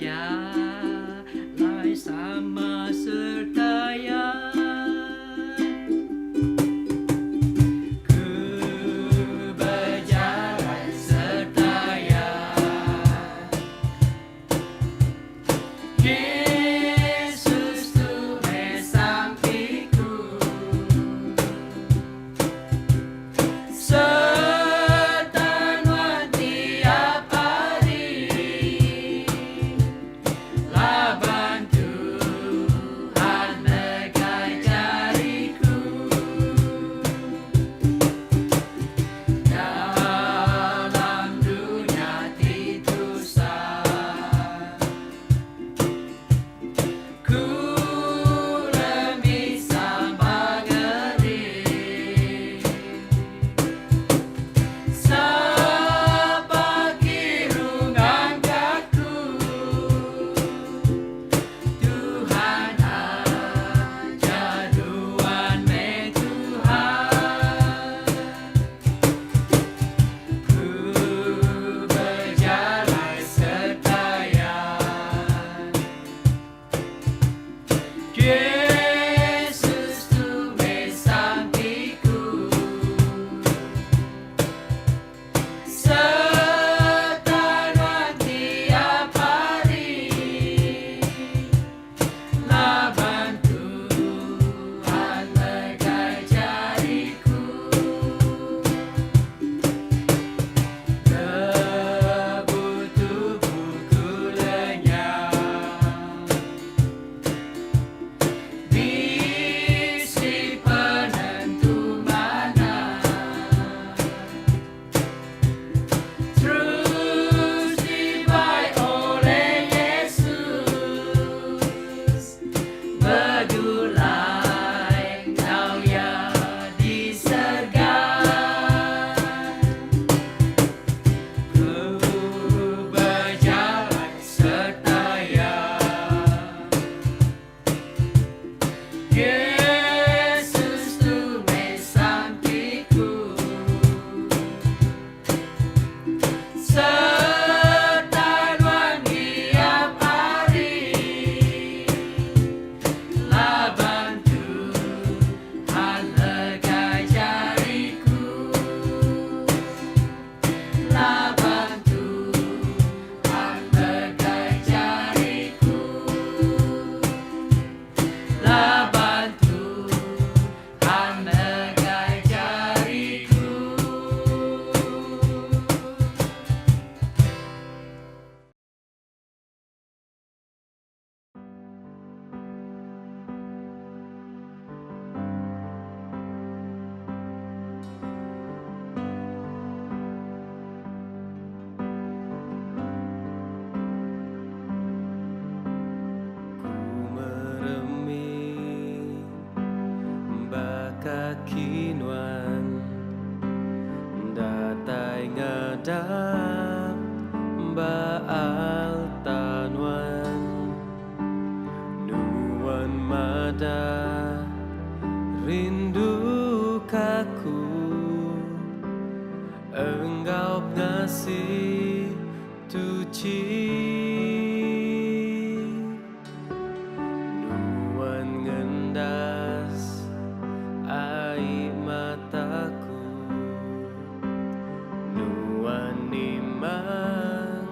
berjalan sama serta ku berjalan serta Yesus Tuhan sampingku, serta tiap hari, laban Tuhan megang jariku, dalam dunia titusan. Ku lebih sabar ngeri, sebagai rungang kaku, Tuhan aja Tuhan me Tuhan. Ku berjalan serta Yesus Tuhan sampingku, serta tiap hari, laban Tuhan megang jariku, debu tubuhku lenyap, bisi penentu mana, terus dibaik oleh Yesus, bergulai kau yang di surga. Ku berjalan serta Yesus Tuhan sampingku, serta tiap hari, laban Tuhan megang jariku, laban Tuhan megang jariku, laban Tuhan megang jariku. Meremih bakaki nuan datai ngadap baal tanuan nuan mada rindu kaku, engkau ngasih tuci, nuan ngendas air mataku, nuan nimang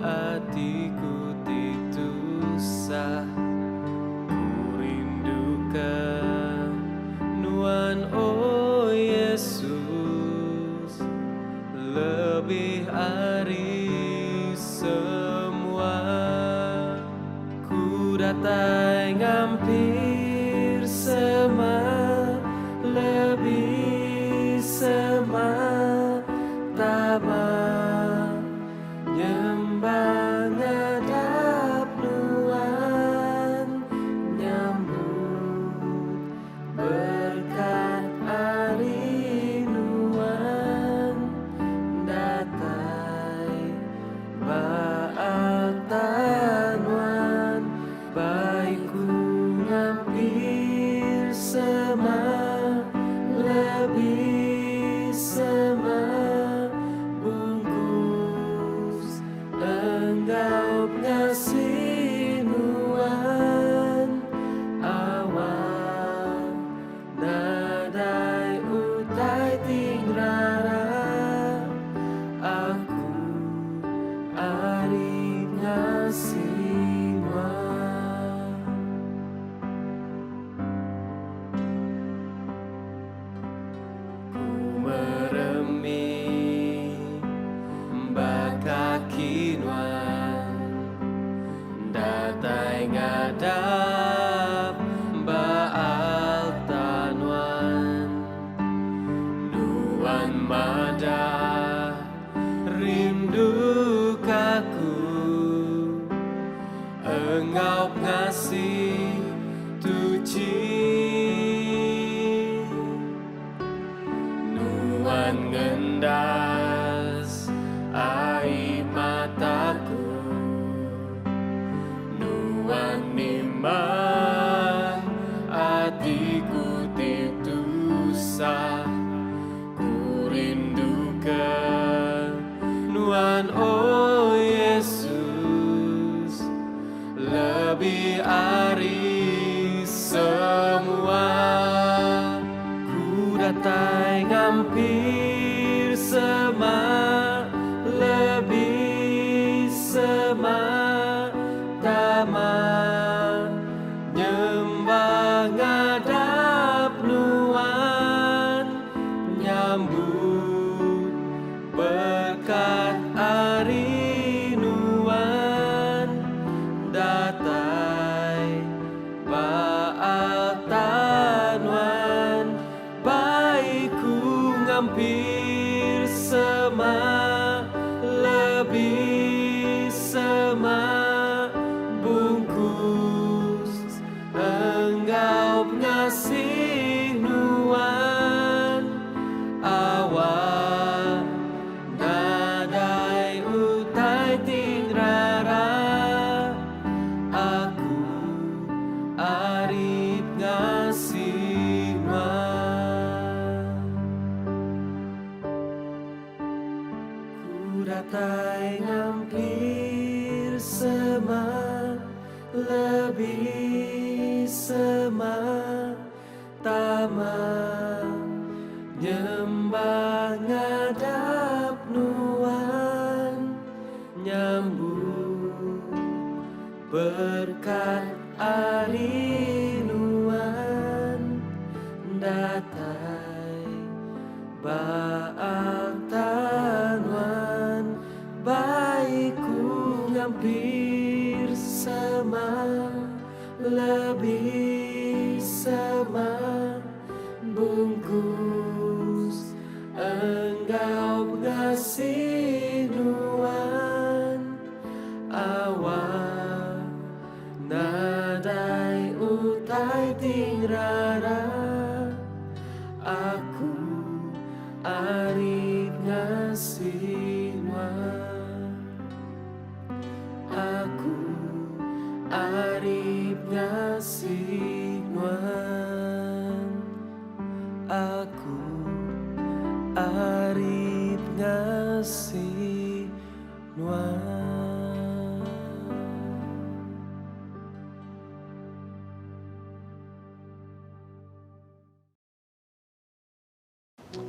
hatiku titusah, ku rindukan nuan oh Yesus, lebih hari semua. Ku datang hampir sama, lebih sama, tama nyembah ngadap nuan, nyambut berkat hari nuan, datai baat tanuan, baikku hampir sama, lebih sama, bungkus enggau ngasih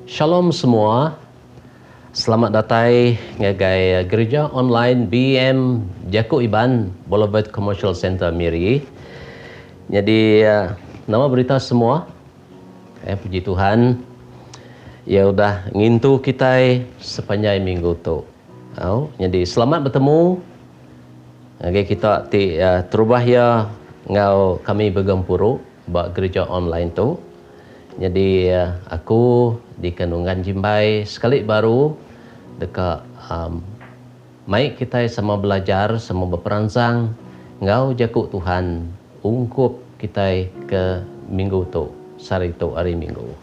Shalom semua. Selamat datang ngagai gereja online BM Jaku Iban Boulevard Commercial Center Miri. Jadi nama berita semua. Puji Tuhan. Ya udah ngintu kita sepanjang minggu tu. Jadi selamat bertemu. Ngagai kita terubah ya ngau kami bergempuru buat gereja online tu. Jadi aku di kandungan Jimbai sekali baru dekat mai kita sama belajar sama berperansang ngau jakuk Tuhan ungkup kita ke minggu tu sari tu hari minggu.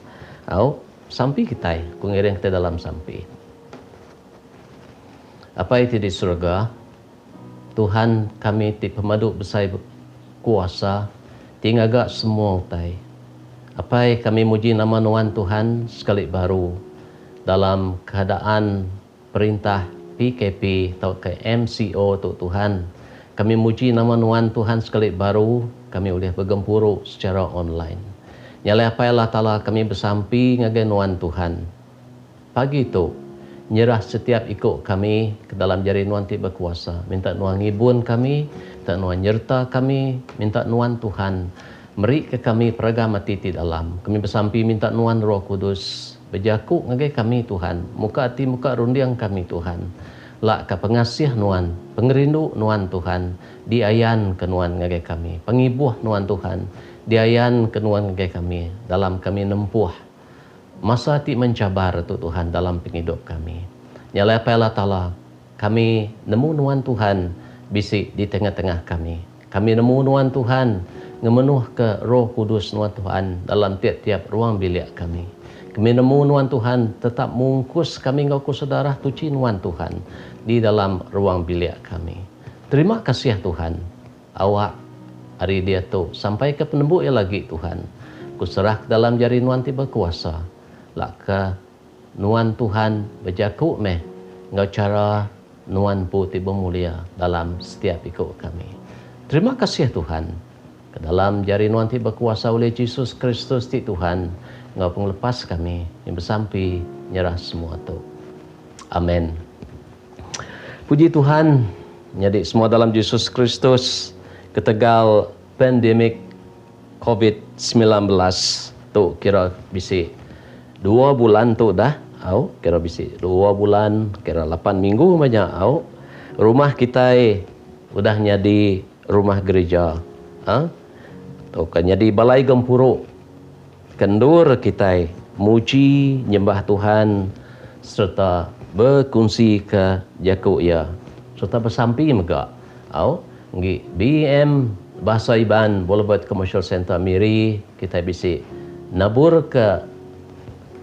Sampai kita ku ngiring kita dalam sampai. Apa itu di surga? Tuhan kami ti pemadu besar kuasa tinggaga semua utai. Apa kami muji nama Nuan Tuhan sekali baru dalam keadaan perintah PKP atau ke MCO tu Tuhan. Kami muji nama Nuan Tuhan sekali baru kami boleh bergempuru secara online. Nyalai apa Allah Ta'ala kami bersampi ngagai Nuan Tuhan. Pagi itu nyerah setiap ikut kami ke dalam jari Nuan ti berkuasa. Minta Nuan ngibun kami, minta Nuan nyerta kami, minta Nuan Tuhan meri ke kami peragam hati ti dalam. Kami bersampi minta Nuan Roh Kudus berjaku ngagai kami Tuhan. Muka hati muka rundiang kami Tuhan. Lak ka pengasih Nuan, pengerindu Nuan Tuhan, diayan ke Nuan ngagai kami. Pengibuh Nuan Tuhan, diayan ke Nuan ngagai kami dalam kami nempuh masa ti mencabar tu Tuhan dalam penghidup kami. Nyala pela tala kami nemu Nuan Tuhan bisi di tengah-tengah kami. Kami nemu Nuan Tuhan ngemenuh ke Roh Kudus Nuan Tuhan dalam tiap-tiap ruang bilik kami. Kami nemu Nuan Tuhan tetap mungkus kami ngau saudara tuci Nuan Tuhan di dalam ruang bilik kami. Terima kasih Tuhan. Awak hari dia tu sampai ke penembuk ya lagi Tuhan. Kuserah ke dalam jari Nuan ti berkuasa. Laka Nuan Tuhan berjaku meh ngau cara Nuan pu ti bermulia dalam setiap ikut kami. Terima kasih Tuhan. Ke dalam jari Nuan ti berkuasa oleh Yesus Kristus ti Tuhan. Engkau penglepas kami yang bersampi nyerah semua tu. Amin. Puji Tuhan, jadi semua dalam Yesus Kristus ketegal pandemik COVID-19 tu kira bisi 2 bulan tu dah. Kira bisi 2 bulan, kira 8 minggu banyak. Rumah kita udah jadi rumah gereja. Tu kan jadi balai gempuruk. Kendur kita muji nyembah Tuhan serta berkongsi ke jaku ya serta bersampi mega ngi BM Bahasa Iban Boulevard Commercial Center Miri kita bisi nabur ke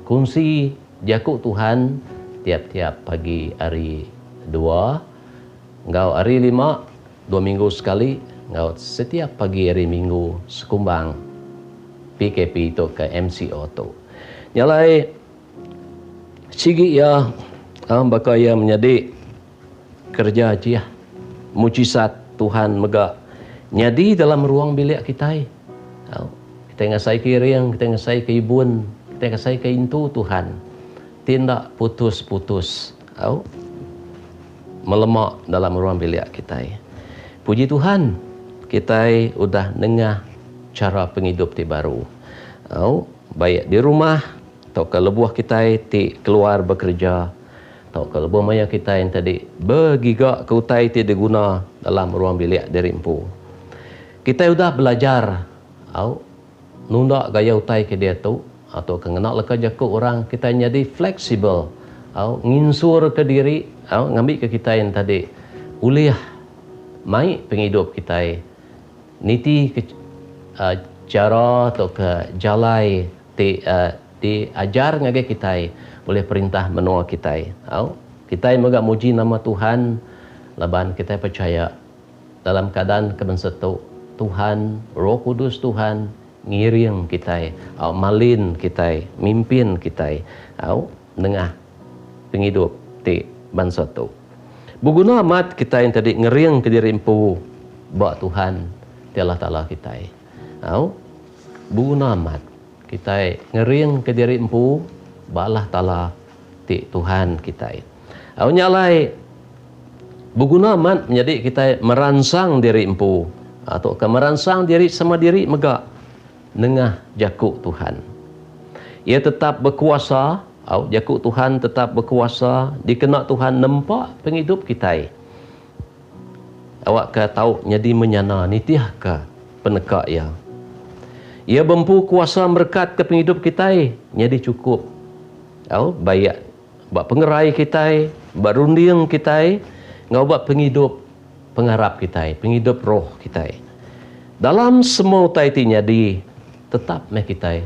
kongsi jaku Tuhan tiap-tiap pagi hari 2 ngau hari 5 2 minggu sekali ngau setiap pagi hari minggu sekumbang PKP itu ke MCO tu. Nyalai sigi ya bakaya menjadi kerja dia mujizat Tuhan mega nyadi dalam ruang bilik kita. Kita ngasai kiring, kita ngasai ke ibun, kita ngasai ke intu Tuhan. Tindak putus-putus melemak dalam ruang bilik kita. Puji Tuhan, kita udah dengar cara penghidup ti baru. Baik di rumah atau ke lebuh kita ti keluar bekerja atau ke lebuh maya kita yang tadi bergigak ke utai ti diguna dalam ruang bilik dirimpu. Kita sudah belajar nunda gaya utai ke dia tu atau kengenak leka jaku orang kita jadi fleksibel nginsur ke diri ngambil ke kita yang tadi uliah mai penghidup kita niti cara atau ke jalai diajar ngagai kita oleh perintah menua kita. Kita moga muji nama Tuhan laban kita percaya dalam keadaan kebensa Tuhan Roh Kudus Tuhan ngiring kita malin kita mimpin kita dengah penghidup ti bangsa tu. Buguna amat kita yang tadi ngering ke diri empu ba Tuhan ti Allah Taala kita. Buguna amat kita ngering ke diri empu ba Allah Taala ti Tuhan kita. Nyalai buguna amat menjadi kita merangsang diri empu atau ke merangsang diri sama diri mega nengah jaku Tuhan. Ia tetap berkuasa, jaku Tuhan tetap berkuasa, dikena Tuhan nampak penghidup kita. Awak ke tahu nyadi menyana nitiah ke peneka ya. Ia mampu kuasa berkat ke penghidup kita, nyadi cukup. Bayar buat pengerai kita, buat runding kita, ngau buat penghidup pengharap kita, penghidup roh kita. Dalam semua taiti nyadi tetap meh kita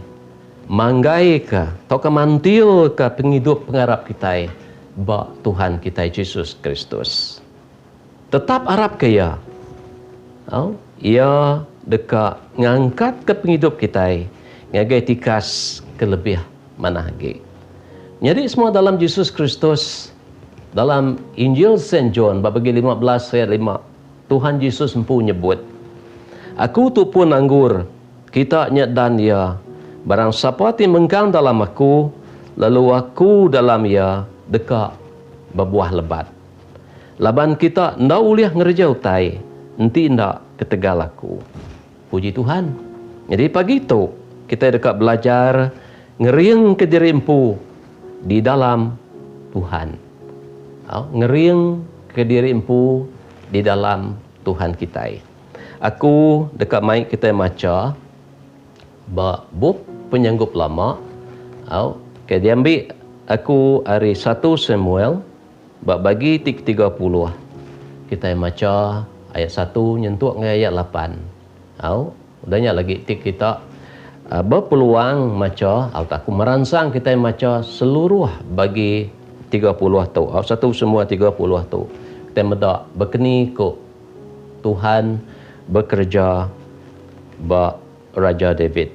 manggai ke atau kemantil ke penghidup pengharap kita ba Tuhan kita Yesus Kristus. Tetap harap ke ya. Ia dekat ngangkat ke penghidup kita ngagai tikas kelebih manahge. Jadi semua dalam Yesus Kristus dalam Injil Saint John bab 15 ayat 5 Tuhan Yesus empu nyebut aku tu pun anggur kita nyedan ya barang siapa ti mengkang dalam aku lalu aku dalam ya dekat berbuah lebat. Laban kita ndak uliah ngerja utai, enti ndak ketegal aku. Puji Tuhan. Jadi pagi itu kita dekat belajar ngeriang ke diri empu di dalam Tuhan. Ngeriang ke diri empu di dalam Tuhan kita. Aku dekat mic kita maca bab penyanggup lama. Okay, dia ambil aku hari 1 Samuel bab bagi 30. Kita maca ayat 1 nyentuh dengan ayat 8. Udahnya lagi tik kita berpeluang maca aku merangsang kita maca seluruh bagi 30 tu. Satu semua 30 tu. Kita medak berkeni ko Tuhan bekerja ba Raja David.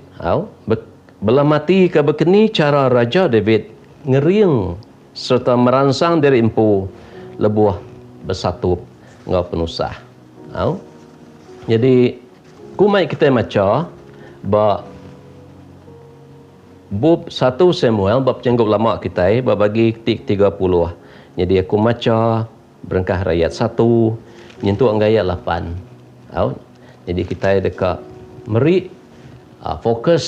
Belah mati ke berkeni cara Raja David ngeriang serta merangsang dari empu lebuh bersatu ngau penusah. Jadi kumai kita maca bab 1 Samuel bab cenggup lama kita bab bagi 30. Jadi aku maca berengkah ayat 1 nyentuh ayat 8. Jadi kita dekat meri fokus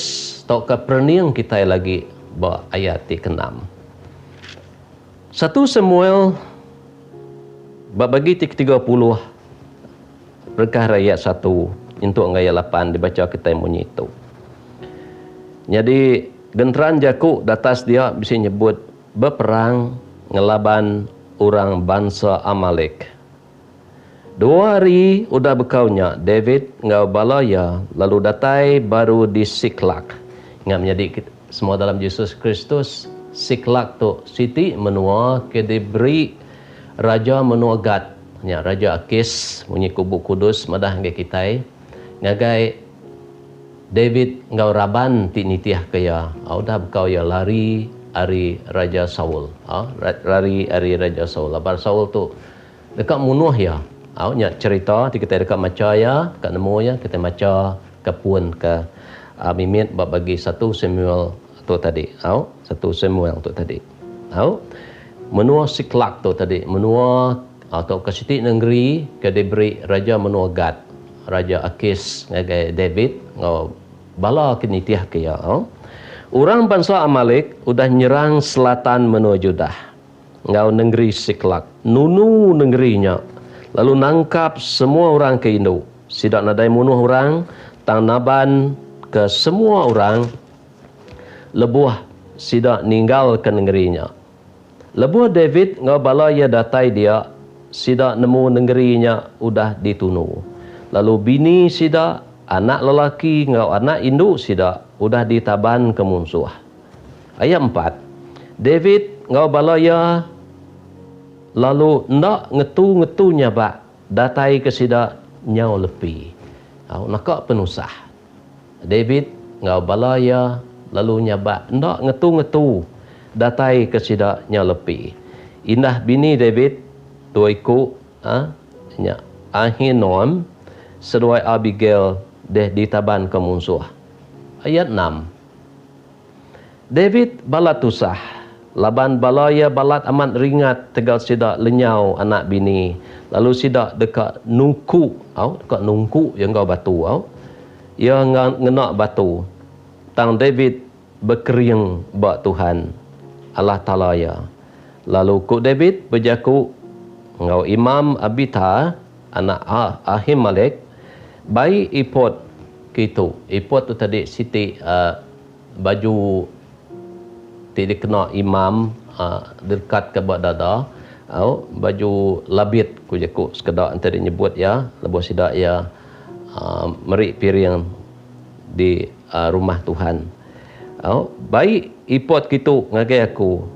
tok ke perniang kita lagi bab ayat 6. 1 Samuel bab bagi 30 berkah ayat 1 untuk ayat 8 dibaca kita bunyi itu. Jadi genteran Jakub datas dia bisa nyebut berperang ngelaban orang bangsa Amalek. 2 hari udah bekaunya David ngau balaya lalu datai baru di Siklak. Ingat menjadi semua dalam Yesus Kristus. Siklak tu siti menua ke diberi raja menua Gad. Ya, Raja Akis bunyi kubu kudus madah ngai kita. Ngagai David ngau raban ti nitiah kaya. Udah bekau ya lari ari Raja Saul. Lari ari Raja Saul. Labar Saul tu dekat munuh ya. Nya cerita di kita dekat maca ya, kat nemu ya kita maca kepun ke mimit bab bagi 1 Samuel tu tadi. 1 Samuel tu tadi. Menua Siklak tu tadi, menua atau ke siti negeri ke diberi raja menua Gad. Raja Akis ngagai David ngau bala kinitiah ke ya. Orang bangsa Amalek udah nyerang selatan menua Judah. Ngau negeri Siklak, nunu negerinya. Lalu nangkap semua orang ke Indo. Sidak nadai munuh orang, tang naban ke semua orang, lebuh sidak ninggal ke negerinya. Lebuh David ngau bala ia datai dia, sidak nemu negerinya udah ditunu. Lalu bini sidak, anak lelaki ngau anak induk sidak, udah ditaban ke musuh. Ayat 4. David ngau bala ia lalu ndak ngetu-ngetunya bak datai ke sidak nyau lepi. Nakak penusah. David ngau balaya lalu nyabak ndak ngetu-ngetu datai ke sidak nyau lepi. Indah bini David tuiku nya Ahinoam seruai Abigail deh ditaban ke musuh. Ayat 6. David balatusah laban balaya balat amat ringat tegal sidak lenyau anak bini. Lalu sidak dekat nungku. Dekat nungku yang kau batu. Ia ngenak batu. Tang David berkering bak Tuhan Allah Ta'ala ya. Lalu ku David berjaku ngau Imam Abita anak Ahimelek bayi ipot gitu. Ipot tu tadi siti baju tidak kena imam dekat ke bawah dada. Baju labit ku jaku sekedar antara nyebut ya lebuh sidak ya meri piring di rumah Tuhan. Baik ipot gitu ngagai aku.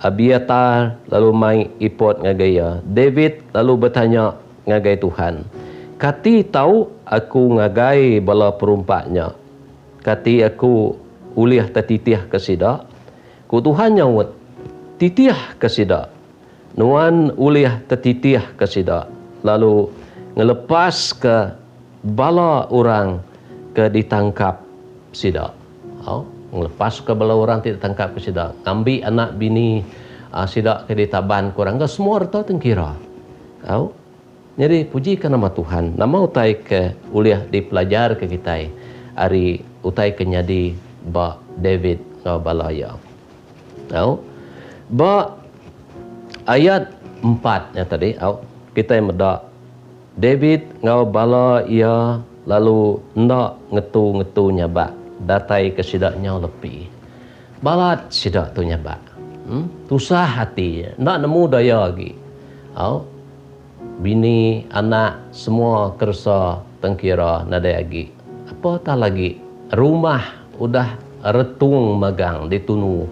Abiatar lalu mai ipot ngagai ya. David lalu bertanya ngagai Tuhan. Kati tahu aku ngagai bala perumpaknya. Kati aku uliah tatitiah ke sidak. Ku Tuhan nyawut titiah ke sidak. Nuan uliah tetitiah ke sidak. Lalu ngelepas ke bala orang ke ditangkap sidak. Ngelepas ke bala orang tidak tangkap ke sidak. Ambil anak bini sidak ke ditaban kurang ke semua harta tengkira. Tahu? Jadi pujikan nama Tuhan. Nama utai ke uliah dipelajar ke kita. Ari utai ke nyadi ba David ngau balaya. Tahu? Ba ayat 4 nya tadi, kita medak David ngau bala ia lalu ndak ngetu nyabak datai ke sidaknya lepi. Balat sidak tu nyabak. Tusah hati, ndak nemu daya lagi. Bini, anak semua kersa tengkira nada lagi. Apa tak lagi? Rumah udah retung magang ditunu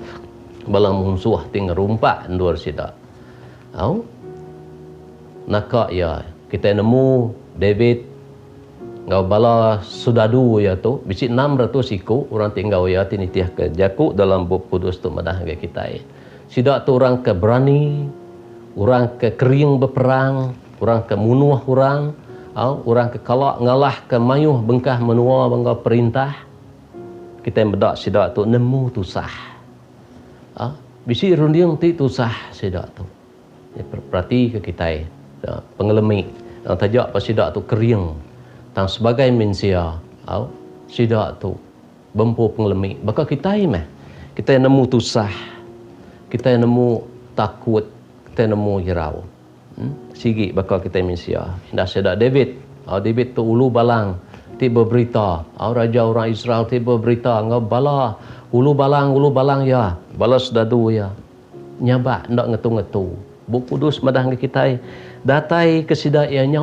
balang musuh ting rumpak ndur sidak. Naka ya kita nemu David ngau bala sudadu ya tu bisi 600 iku orang tinggal ya tinitiah ke jaku dalam buku kudus tu madah ke kita. Sidak tu orang ke berani, orang ke kering berperang, orang ke munuh orang ke kalak ngalah ke mayuh bengkah menua bangga perintah. Kita bedak sidak tu nemu tusah. Bisi rundiang ti tusah sidak tu. Perhati ke kita pengelemi yang tajak pas sidak tu kering tang sebagai manusia sidak tu bempu pengelemi bakal kita kita nemu tusah, kita nemu takut, kita nemu jerau. Sigi bakal kita manusia indah sidak David David tu ulu balang tiba berita raja orang Israel tiba berita ngau bala ulu balang ya balas dadu ya nyabak ndak ngetu buku kudus madah ke kita datai kesidaiannya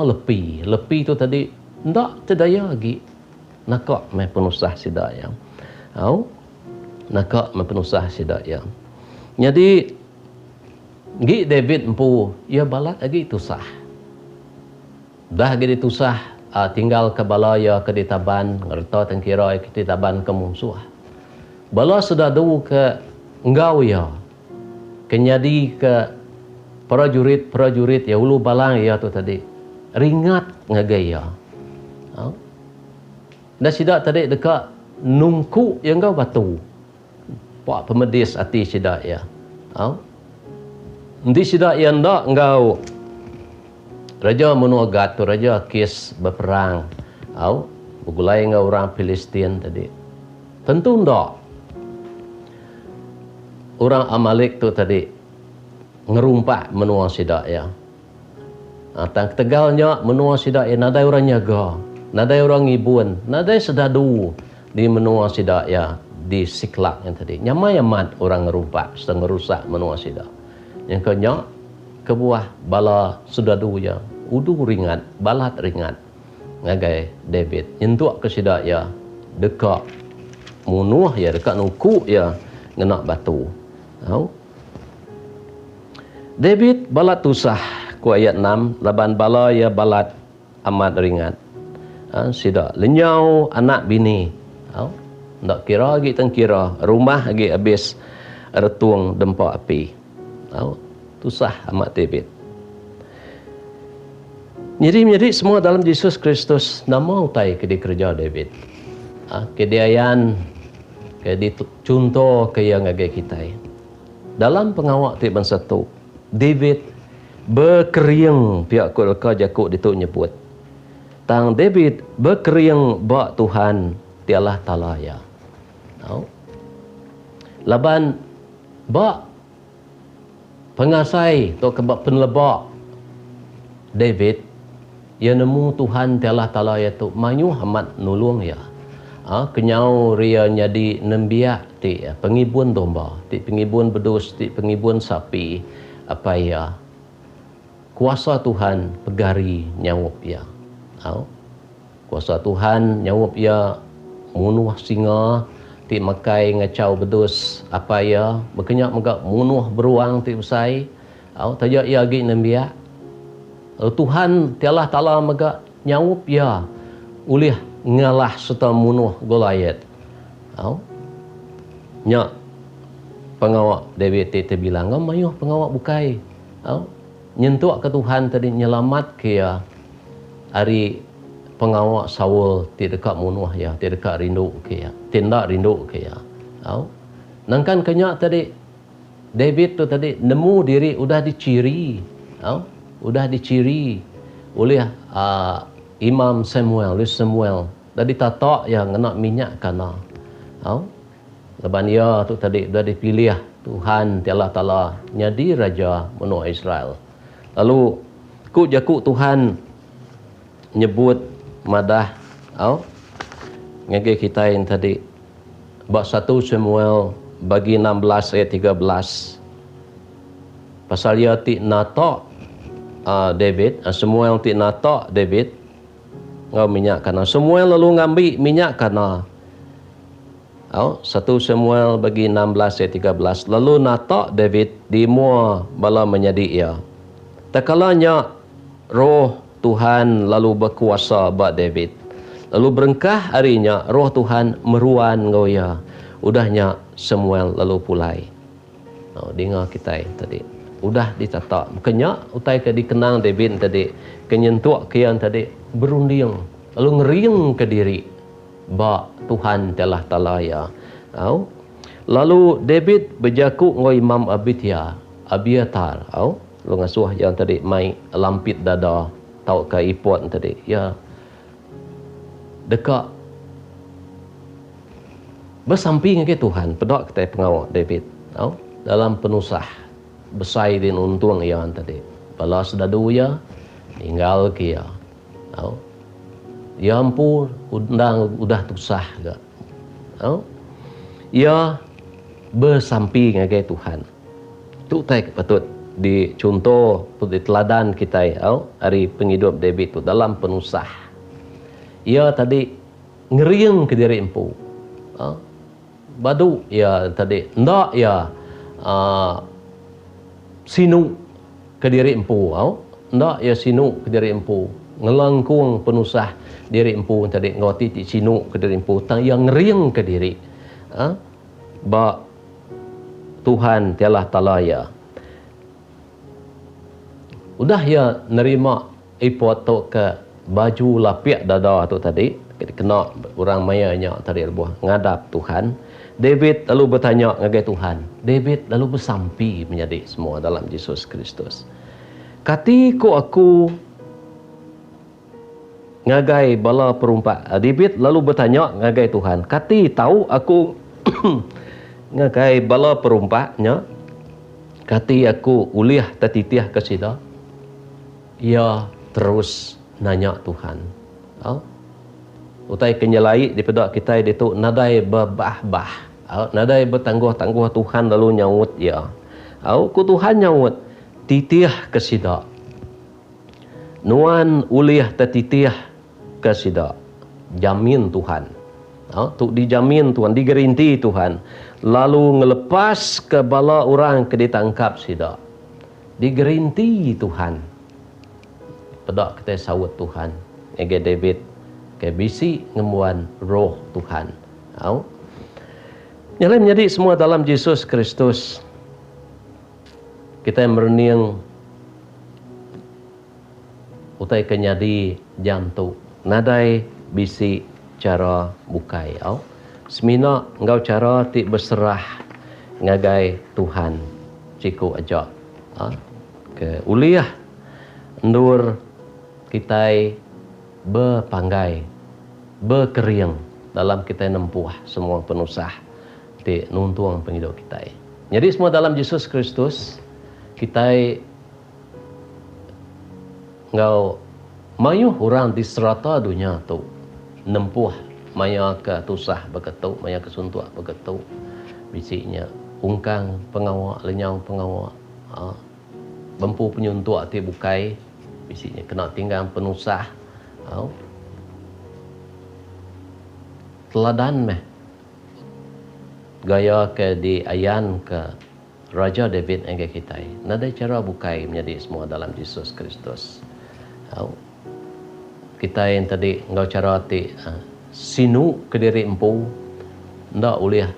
lepi tu tadi ndak tedaya lagi nakak me penusah sidaya nakak me penusah sidaya. Jadi gi David empu ia balat lagi tusah dah gedi tusah tinggal ke balaya ke ditaban ngerta tengkira ke ditaban ke musuh bala sudah du ke engau ya kenyadi ke prajurit ya ulu balang ya tu tadi ringat ngagaya. Dah sidak tadi dekat nungku yang kau batu. Pak pemedis hati sidak ya. Nanti sidak yang ndak engkau raja menuagat tu raja kis berperang. Begulai ngau orang Palestin tadi. Tentu ndak. Orang Amalek tu tadi ngerumpak menua sidak ya. Tang tegalnya menua sidak ya nadai orang nyaga, nadai orang ngibun, nadai sedadu di menua sidak ya di siklak yang tadi. Nyamai-yamat orang ngerumpak sedang ngerusak menua sidak. Yang kenya kebuah bala sedadu ya udu ringat, balat ringat. Ngagai David nyentuak ke sidak ya dekat munuh ya dekat nuku ya ngenak batu. David balat tusah ku ayat 6 laban bala ya balat amat ringat. Sidak lenyau anak bini. Ndak kira lagi tengkira rumah lagi habis retung dempa api. Tusah amat David. Jadi semua dalam Yesus Kristus nama utai ke kerja David. Kediayan ke contoh ke yang agak kita. Dalam pengawak ti bangsa tu David berkeriang pihak kulka Jakub dituk nyebut. Tang David berkeriang bak Tuhan ti Allah Taala ya. Laban bak pengasai tu kebak penlebak David ia nemu Tuhan ti Allah Taala ya tu mayuh amat nulung ya. Kenyau ria nyadi nembiak ti pengibun domba, ti pengibun bedus, ti pengibun sapi apa ya. Kuasa Tuhan pegari nyawup ya. Kuasa Tuhan nyawup ya munuh singa ti makai ngacau bedus apa ya berkenyak megak munuh beruang ti usai. Tajak ya gi nembiak. Tuhan ti Allah Taala megak nyawup ya ulih ngalah serta munuh Goliat. Nyak pengawak David ti bilang ngam mayuh pengawak bukai. Nyentuak ke Tuhan tadi nyelamat ke ya hari pengawak Saul ti dekat munuh ya, ti dekat rindu ke ya. Tindak rindu ke ya. Nangkan kenyak tadi David tu tadi nemu diri udah diciri, udah diciri oleh Imam Samuel, Tadi tatok yang kena minyak kana. Leban dia tu tadi dah dipilih Tuhan Allah Taala jadi raja menua Israel. Lalu ku jaku Tuhan nyebut madah ngege kita yang tadi bab 1 Samuel bagi 16 ayat 13. Pasal dia ti natok David, Samuel ti natok David ngau minyak kana. Samuel lalu ngambil minyak kana. 1 Samuel bagi 16 ayat 13. Lalu natok David di mua bala menjadi ia. Takalanya roh Tuhan lalu berkuasa buat David. Lalu berengkah harinya roh Tuhan meruan ngoya. Udahnya Samuel lalu pulai. Dengar kita tadi. Udah ditatak. Bukannya utai ke dikenang David tadi. Kenyentuk kian tadi berunding. Lalu ngering ke diri. Bak Tuhan telah talaya. Lalu David berjaku ngoi Imam Abiatar. Lalu ngasuh yang tadi mai lampit dada. Tau ke ipot tadi. Ya. Dekat. Bersamping ke Tuhan. Pedak kita pengawal David. Dalam penusah. Besai din untung yang tadi. Balas dadu ya. Tinggal kia. Ya ampun, udah tusah ke. Ya bersamping ke Tuhan. Tu tak patut dicontoh, di teladan kita hari penghidup David tu dalam penusah. Ya tadi ngeriang ke diri empu. Badu ya tadi ndak ya sinu ke diri empu. Ndak ya sinu ke diri empu. Ngelangkung penusah diri empu tadi ngoti ti sinu ke diri empu tang yang ngeriang ke diri. Ba Tuhan telah talaya. Udah ya nerima ipot tu ke baju lapiak dada tu tadi kena orang mayanya tadi lebuh ngadap Tuhan. David lalu bertanya ngagai Tuhan. David lalu bersampi menjadi semua dalam Yesus Kristus. Katiku aku ngagai bala perumpak. David lalu bertanya ngagai Tuhan. Kati tahu aku ngagai bala perumpaknya. Kati aku uliah tatitiah kesida. Ia terus nanya Tuhan. Utai kenyalai di pedak kita itu nadai berbah-bah. Nadai bertangguh-tangguh Tuhan lalu nyaut ya. Ku Tuhan nyaut titiah kesida. Nuan uliah tatitiah kesida. Jamin Tuhan. Tu dijamin Tuhan, digerinti Tuhan. Lalu ngelepas ke bala orang ke ditangkap sida. Digerinti Tuhan. Pedak kita sawut Tuhan. Ege David ke bisi ngemuan roh Tuhan. Nyalai menjadi semua dalam Yesus Kristus. Kita merening utai kenyadi jantung. Nadai bisi cara bukai. Semina engkau cara ti berserah ngagai Tuhan. Ciku ajak. Ke uliah endur kita berpanggai, berkeriang dalam kita nempuh semua penusah di nuntuang penghidup kita. Jadi semua dalam Yesus Kristus kita ngau mayu orang di serata dunia tu nempuh maya ke tusah begitu, maya ke suntuk begitu. Bisiknya ungkang pengawak, lenyang pengawak. Bempu penyuntuk ti bukai. Bisiknya kena tinggal penusah. Teladan meh. Gaya ke di ayan ke Raja David yang kita. Nada cara bukai menjadi semua dalam Yesus Kristus. Kita yang tadi ngau cara ti sinu ke diri empu. Ndak boleh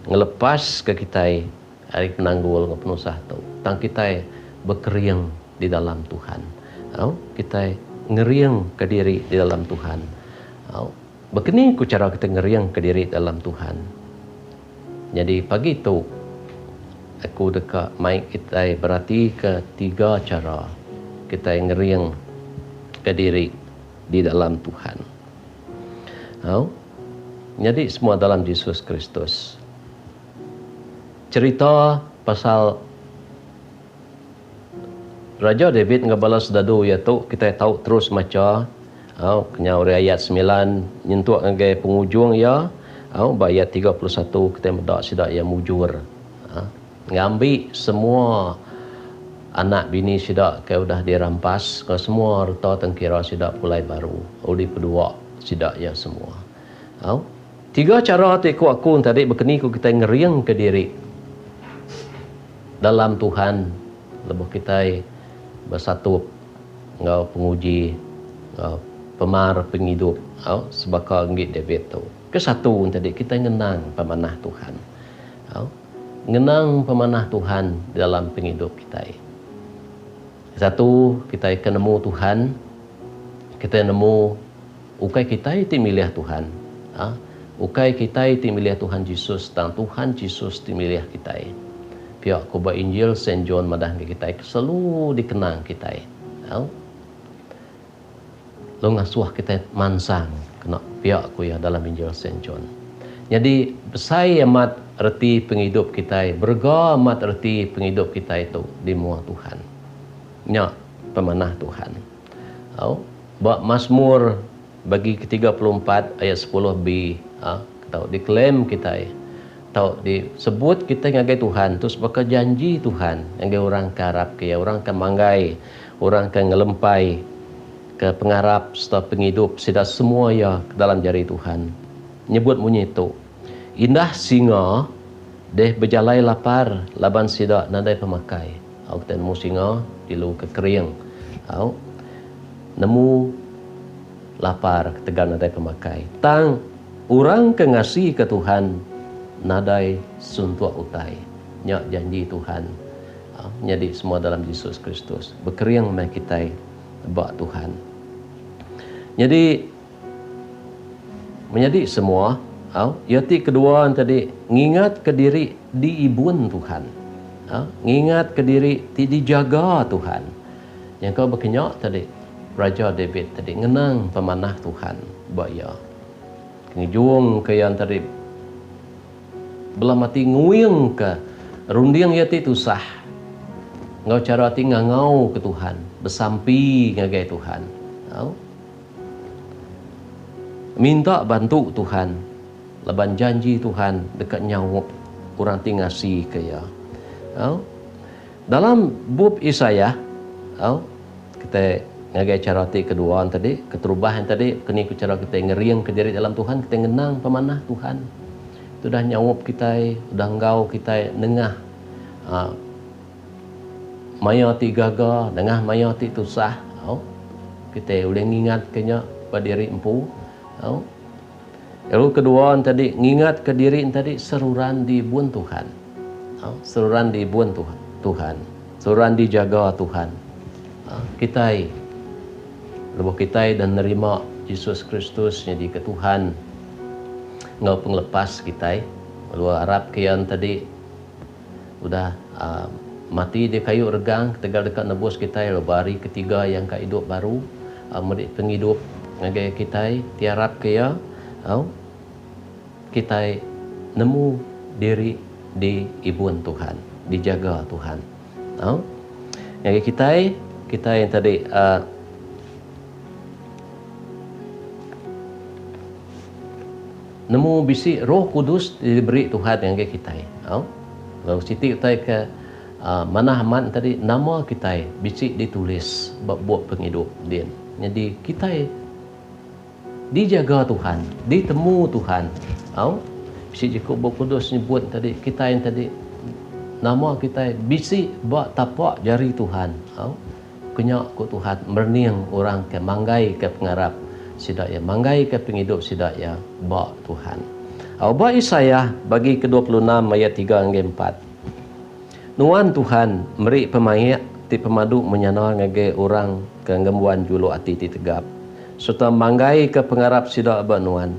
ngelepas ke kita hari penanggul ke penusah tu. Tang kita berkeriang di dalam Tuhan. Kita ngeriang ke diri di dalam Tuhan. Begini ku cara kita ngeriang ke diri dalam Tuhan. Jadi pagi itu aku dekat mic kita berarti ketiga cara kita ngeriang ke diri di dalam Tuhan. Jadi semua dalam Yesus Kristus. Cerita pasal Raja David ngebalas dadu ya tu kita tahu terus macam kena ayat 9 nyentuh ngai penghujung ya ayat 31 kita medak sidak ya mujur ngambil semua anak bini sidak ke udah dirampas ke semua harta tengkira sidak pulai baru uli pedua sidak ya semua. Tiga cara tu aku tadi berkeni ku kita ngeriang ke diri dalam Tuhan lebih kita bersatu ngau penguji ngau pemar penghidup sebakal ngit David tu. Kesatu tadi kita ngenang pemanah Tuhan. Ngenang pemanah Tuhan dalam penghidup kita. Satu, kita kenemu Tuhan. Kita nemu ukai kita itu milih Tuhan. Ukai kita itu milih Tuhan Yesus dan Tuhan Yesus itu milih kita. Pihak khotbah Injil Saint John madah kita selalu dikenang kita. Lo ngasuh kita mansang kena pihak ku ya dalam Injil Saint John. Jadi besai amat erti penghidup kita, berga amat erti penghidup kita itu di muka Tuhan. Nya pemanah Tuhan. Bab Mazmur bagi ke-34 ayat 10b tahu diklaim kita tahu disebut kita ngagai Tuhan terus bakal janji Tuhan ngagai orang karap ke orang kan manggai orang kan ngelempai ke pengarap serta penghidup sida semua ya dalam jari Tuhan nyebut bunyi itu indah singa deh berjalai lapar laban sida nadai pemakai kita nemu singa di lu kekering nemu lapar ketegan nadai pemakai tang orang ke ngasih ke Tuhan nadai suntua utai nyak janji Tuhan jadi semua dalam Yesus Kristus berkeriang mai kita bak Tuhan jadi menjadi semua yati kedua tadi ngingat ke diri diibun Tuhan ngingat ke diri dijaga Tuhan yang kau berkenyak tadi Raja David tadi ngenang pemanah Tuhan bak ya ngejung ke yang tadi belah mati nguyeng ke rundiang yati tu sah ngau cara ti ngau ke Tuhan bersampi ngagai Tuhan minta bantu Tuhan leban janji Tuhan dekat nyawa orang ti ngasih ke ya dalam bab Yesaya kita ngagai cara ti kedua tadi keterubahan tadi kini ku cara kita ngeriang ke diri dalam Tuhan kita ngenang pemanah Tuhan itu dah nyawap kita dah ngau kita nengah maya ti gaga nengah maya ti tusah kita boleh ngingat kenya pada diri empu lalu kedua tadi ngingat ke diri tadi seruran di bun Tuhan seruran di bun Tuhan seruran dijaga Tuhan kita lebih kita dan nerima Yesus Kristus jadi ke Tuhan ngau penglepas kita lalu harap kian tadi udah mati di kayu regang tegal dekat nebus kita lalu hari ketiga yang ka hidup baru medik penghidup ngagai kita tiarap kaya kita nemu diri di ibun Tuhan dijaga Tuhan ngagai kita yang tadi nemu bisi Roh Kudus diberi Tuhan yang kita. Lalu siti kita ke mana aman tadi nama kita bisi ditulis buat penghidup dia. Jadi kita dijaga Tuhan, ditemu Tuhan. Bisi cukup Roh Kudus nyebut tadi kita yang tadi nama kita bisi buat tapak jari Tuhan. Kenyak ku Tuhan merniang orang ke manggai ke pengarap sidak ya manggai ke penghidup sidak ya bak Tuhan. Bak Yesaya bagi ke-26 ayat 3 hingga 4. Nuan Tuhan meri pemayak ti pemadu menyana ngage orang ke ngembuan julu ati ti tegap. Serta manggai ke pengarap sidak bak nuan.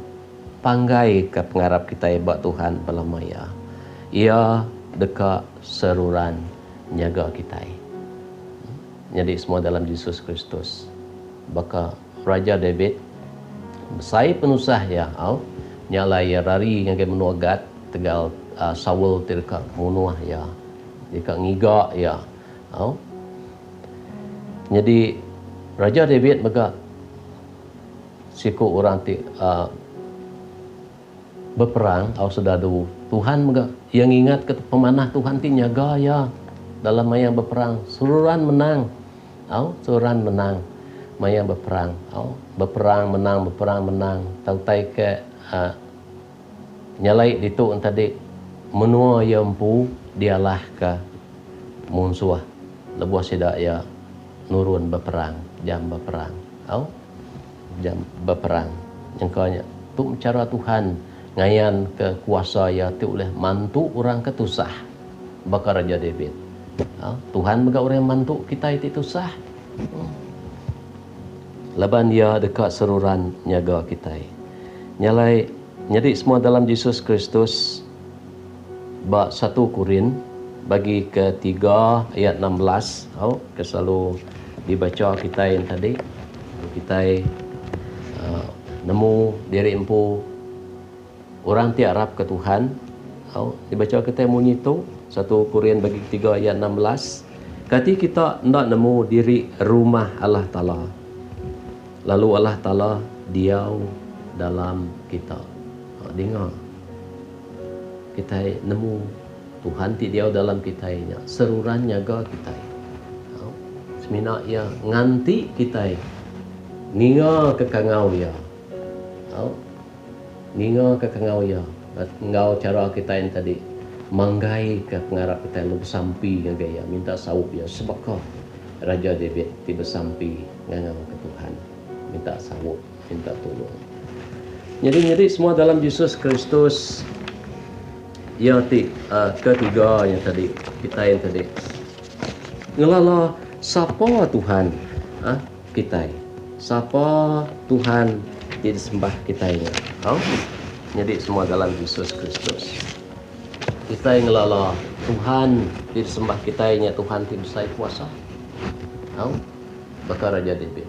Panggai ke pengarap kita ya bak Tuhan pelamaya. Ia dekat seruran nyaga kita. Jadi semua dalam Yesus Kristus. Baka Raja David saya penusah ya nyala ya rari yang menuagat tegal Saul dekat munuah ya dekat ngiga ya. Jadi Raja David mega siku orang berperang sedadu Tuhan mega yang ingat ke pemanah Tuhan ti nyaga ya dalam mayang berperang seluruhan menang seluruhan menang mayang berperang berperang menang tahu tai ke nyalai ditu tadi menua yampu dialah ke musuh lebuh sidak ya nurun berperang jam berperang jam berperang yang kanya tu cara Tuhan ngayan ke kuasa ya tu oleh mantu orang ketusah bakar Raja David Tuhan mega orang mantu kita itu sah laban dia dekat seruran nyaga kita nyalai jadi semua dalam Yesus Kristus bab 1 Korin bagi ketiga ayat 16 ke selalu dibaca kita yang tadi kita nemu diri empu orang tiarap ke Tuhan dibaca kita munyi tu 1 Korin bagi ketiga ayat 16 kati kita nak nemu diri rumah Allah Ta'ala lalu Allah Ta'ala diau dalam kita dengar kita nemu Tuhan ti diau dalam kita nya seruran nyaga kita semina ya nganti kita ninga ke kangau ya ninga ke kangau ya ngau cara kita yang tadi manggai ke pengarap kita yang bersampi yang gaya minta saup ya sebab kau Raja David ti bersampi ngangau ke Tuhan minta saup minta tolong jadi semua dalam Yesus Kristus yang ketiga yang tadi kita yang tadi ngelala siapa Tuhan kita siapa Tuhan disembah kita ini jadi semua dalam Yesus Kristus kita yang ngelala Tuhan disembah kita ini Tuhan ti besar kuasa bakar Raja David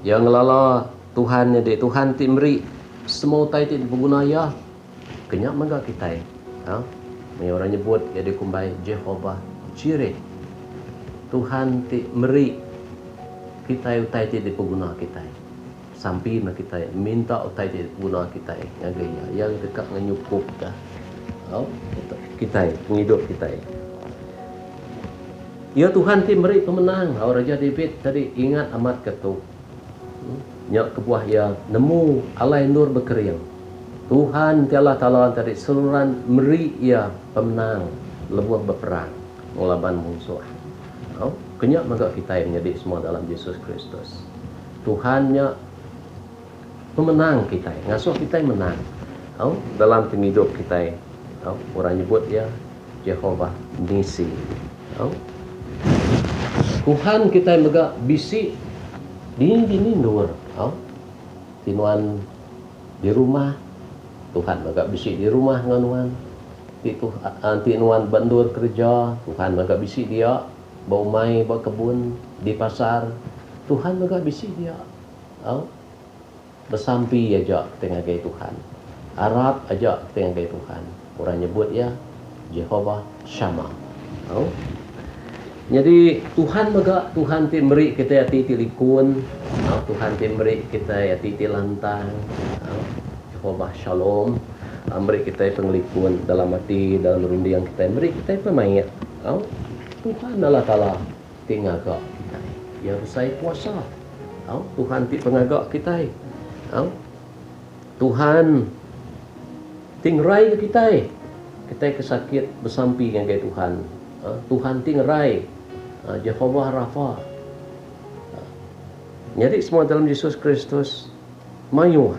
yang ngelala Tuhan jadi Tuhan ti meri semua tai ti berguna kenyak mangga kita May orang nyebut ya dikumbai Jehovah Jireh Tuhan ti meri kita utai ti dipeguna kita sampai mak kita minta utai ti dipeguna kita ngagaya yang dekat nganyukup dah kita penghidup kita ya Tuhan ti meri pemenang Raja David tadi ingat amat ketuk nyak kebuah ya nemu alai nur berkering Tuhan ti Allah Ta'ala tadi seluruhan meri ia pemenang lebuh berperang melawan musuh kenyak maka kita yang menjadi semua dalam Yesus Kristus Tuhannya pemenang kita ngasuh kita yang menang dalam hidup kita orang nyebut ya Jehovah Nisi Tuhan kita yang mega bisi dini nur tinuan di rumah Tuhan maka bisi di rumah nganuan itu tinuan bandur kerja Tuhan maka bisi dia bau mai bau kebun di pasar Tuhan maka bisi dia bersampi aja tengah gaya Tuhan Arab aja tengah gaya Tuhan orang nyebut ya Jehovah Shammah jadi Tuhan maka Tuhan ti meri kita ati tilikun Tuhan ti meri kita ati tilantang Jehovah Shalom beri kita pengelikun dalam hati dalam rundi yang kita beri kita pemain Tuhan Allah Ta'ala tingagak kita ya besar kuasa Tuhan ti pengagak kita Tuhan tingrai ke kita kesakit bersampi dengan gaya Tuhan Tuhan tingrai Jehovah Rafa jadi semua dalam Yesus Kristus mayu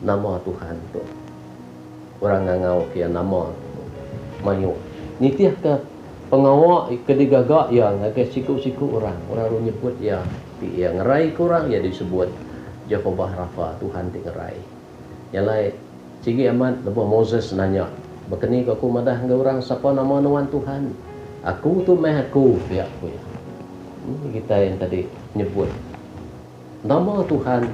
nama Tuhan tu orang ngangau kia nama mayu nitiah ke pengawak ke digagak ya ngagai siku-siku orang ru nyebut ya ti yang ngerai kurang ya disebut Jehovah Rafa Tuhan ti ngerai yang lain sigi amat lepas Moses nanya Bekeni aku madah ngau orang siapa nama nuan Tuhan. Aku tu meh aku pihak aku ya. Kita yang tadi nyebut nama Tuhan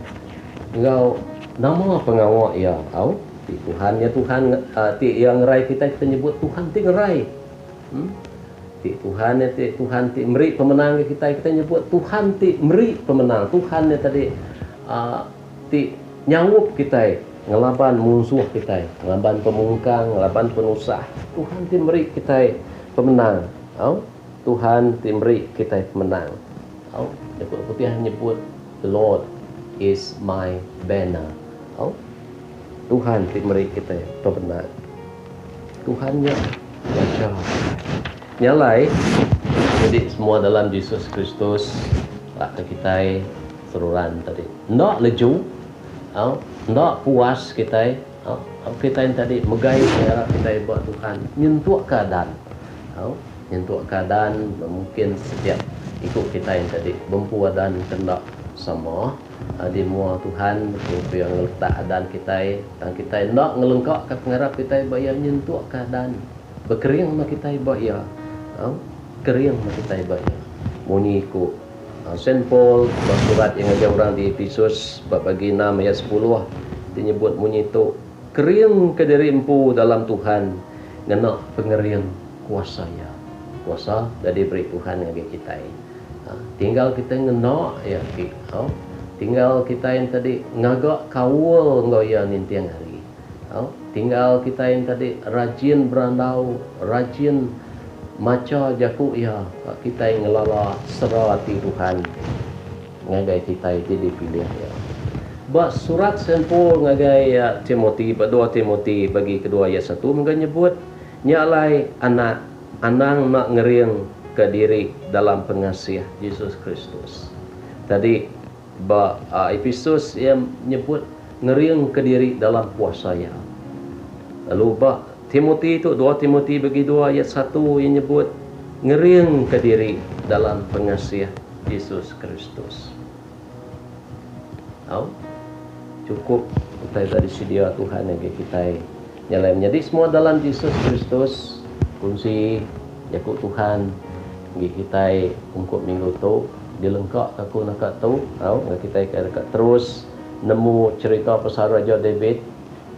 ngau nama pengawak ya au ti Tuhan ya Tuhan ti yang ngerai kita nyebut Tuhan ti ngerai. Ti Tuhan ya ti Tuhan ti meri pemenang kita nyebut Tuhan ti meri pemenang. Tuhan ya tadi ti nyawup kita ngelaban musuh kita, ngelaban pemungkang, ngelaban penusah. Tuhan ti meri kita pemenang. Au Tuhan ti meri kita pemenang. Au Yakub Putih nyebut the Lord is my banner. Oh, Tuhan ti meri kita pemenang. Tuhannya baca nyalai. Jadi semua dalam Yesus Kristus lah kita seruran tadi. Ndak leju, ndak puas kita. Kita yang tadi megai kita buat Tuhan nyentuh keadaan. Nyentuh keadaan mungkin setiap ikut kita yang tadi bempu dan kendak sama di mua Tuhan betul yang letak keadaan kita dan kita nak ngelengkak ke pengarap kita bayar nyentuh keadaan berkering mak kita bayar kering mak kita bayar muni ku Saint Paul surat yang ajar orang di Efesus bab bagi 6 ayat 10 dinyebut muni tu kering ke diri empu dalam Tuhan ngena pengering kuasa ya kuasa dari beri Tuhan bagi kita. Tinggal kita ngenok ya tinggal kita yang tadi ngagak kawul ngoya nintiang hari. Tinggal kita yang tadi rajin berandau, rajin maca jaku ya kita yang ngelala serati Tuhan. Ngagai kita itu dipilih ya. Ba surat sempur ngagai ya Timothy, berdua Timothy bagi kedua ayat 1 menyebut nyalai anak anang nak ngering ke diri dalam pengasiah Yesus Kristus. Tadi Efesus yang menyebut ngering ke diri dalam puasa ya. Lalu Timothy itu 2 Timothy bagi 2 ayat 1 yang menyebut ngering ke diri dalam pengasiah Yesus Kristus. Cukup kita tadi sedia Tuhan yang kita nyalai menjadi semua dalam Yesus Kristus kunci Yakub Tuhan kita ungkup minggu tu dilengkap aku nak tahu kita dekat terus nemu cerita pasal Raja David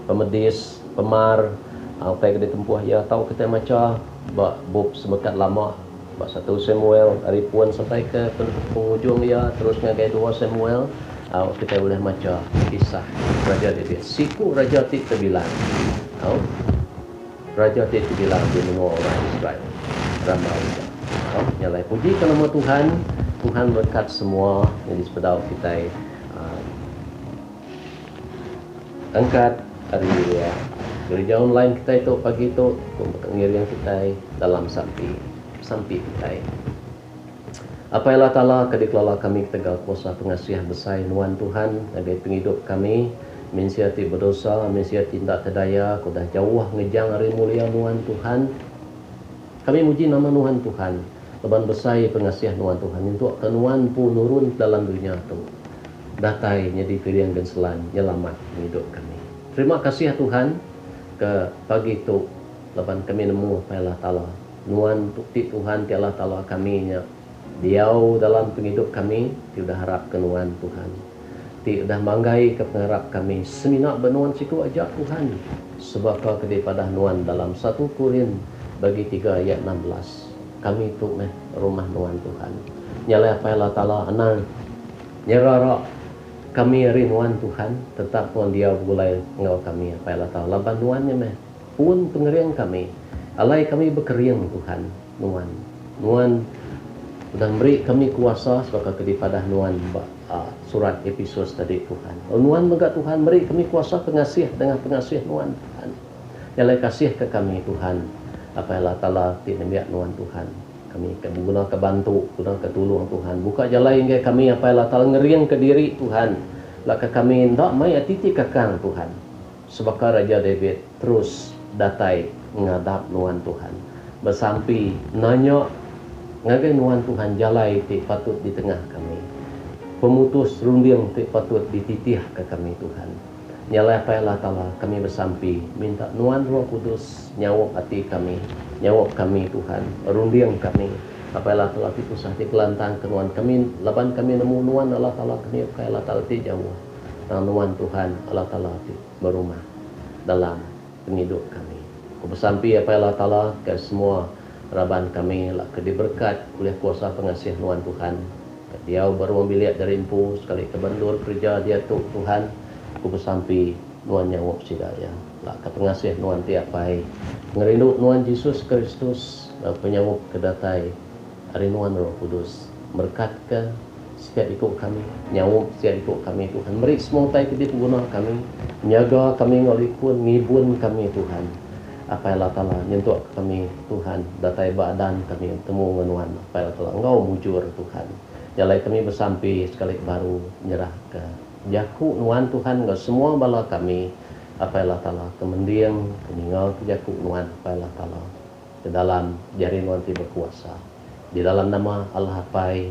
pemedis pemar apa yang ditempuh ya tahu kita macam bab sebekat lama bab 1 Samuel hari pun sampai ke penghujung ya terus ngagai 2 Samuel kita boleh macam kisah Raja David siku Raja ti terbilang Raja ti terbilang di menua orang Israel ramai nyalai puji ke nama Tuhan. Tuhan berkat semua yang di sepedau kita angkat hari ya. Gereja online kita itu pagi itu mengiring kita dalam sampai kita. Apa Allah Ta'ala kedikelola kami tegal kuasa pengasihan besar nuan Tuhan agai penghidup kami mensiati berdosa mensiati tidak terdaya kudah jauh ngejang hari mulia nuan Tuhan. Kami muji nama nuan Tuhan. Leban besar pengasihan nuan Tuhan untuk kenuan pun nurun dalam dunia itu. Datai jadi pilihan genselan nyelamat hidup kami. Terima kasih Tuhan ke pagi itu leban kami nemu Allah Ta'ala. Nuan tukti Tuhan ti Allah Ta'ala kami nya diau dalam penghidup kami ti udah harap kenuan Tuhan. Ti udah manggai ke pengharap kami seminak benuan siku ajak Tuhan. Sebab kau kedaripada nuan dalam 1 Korin bagi 3 ayat 16. Kami itu rumah nuan Tuhan. Nyalai apa Allah Ta'ala anang nyerara kami rinuan Tuhan tetap pun dia mulai ngau kami apa Allah Ta'ala banuannya pun pengeriang kami alai kami berkeriang Tuhan nuan udah beri kami kuasa sebagai kedaripada nuan surat Efesus tadi Tuhan nuan megak Tuhan beri kami kuasa pengasih dengan pengasih nuan Tuhan nyalai kasih ke kami Tuhan apa Allah Ta'ala tidak nuan Tuhan kami guna kebantu guna ketulung Tuhan buka jalan hingga kami apa Allah Ta'ala ngeriang ke diri Tuhan laka kami ndak mai atiti kakang Tuhan sebab Raja David terus datai ngadap nuan Tuhan bersampi nanya ngagai nuan Tuhan jalai ti patut di tengah kami pemutus runding ti patut dititih ke kami Tuhan Nyala apa Allah Ta'ala kami bersampi minta nuan Roh Kudus nyawak hati kami, nyawak kami Tuhan, rundiang kami. Apa Allah Ta'ala itu sahti kelantang kenuan kami, laban kami nemu nuan Allah Ta'ala kami apa Allah Ta'ala ti jauh. Nang nuan Tuhan Allah Ta'ala ti berumah dalam penghidup kami. Ku bersampi apa Allah Ta'ala ke semua raban kami lah ke diberkat oleh kuasa pengasih nuan Tuhan. Dia baru membiliat dari impu sekali ke bandur kerja dia tu Tuhan. Ku bersampi nuan nyawak sidaya lah ke pengasih nuan tiap pai ngerindu nuan Yesus Kristus penyawak kedatai hari nuan Roh Kudus berkat ke setiap ikut kami nyawak setiap ikut kami Tuhan beri semua tai kedip guna kami menjaga kami ngolikun ngibun kami Tuhan apa Allah Ta'ala nyentuh kami Tuhan datai badan kami temu nuan apa Allah Ta'ala engkau mujur Tuhan jalai kami bersampi sekali baru nyerah ke jaku nuan Tuhan ke semua bala kami apa Allah Ta'ala kemendiang meninggal ke jaku nuan apa Allah Ta'ala ke dalam jari nuan ti berkuasa di dalam nama Allah Apai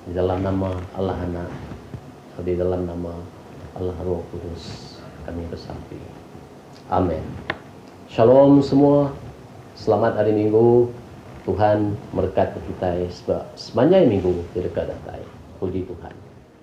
di dalam nama Allah Anak di dalam nama Allah Roh Kudus kami bersampi amin. Shalom semua, selamat hari Minggu. Tuhan berkat kita sepanjang minggu di dekat datai. Puji Tuhan.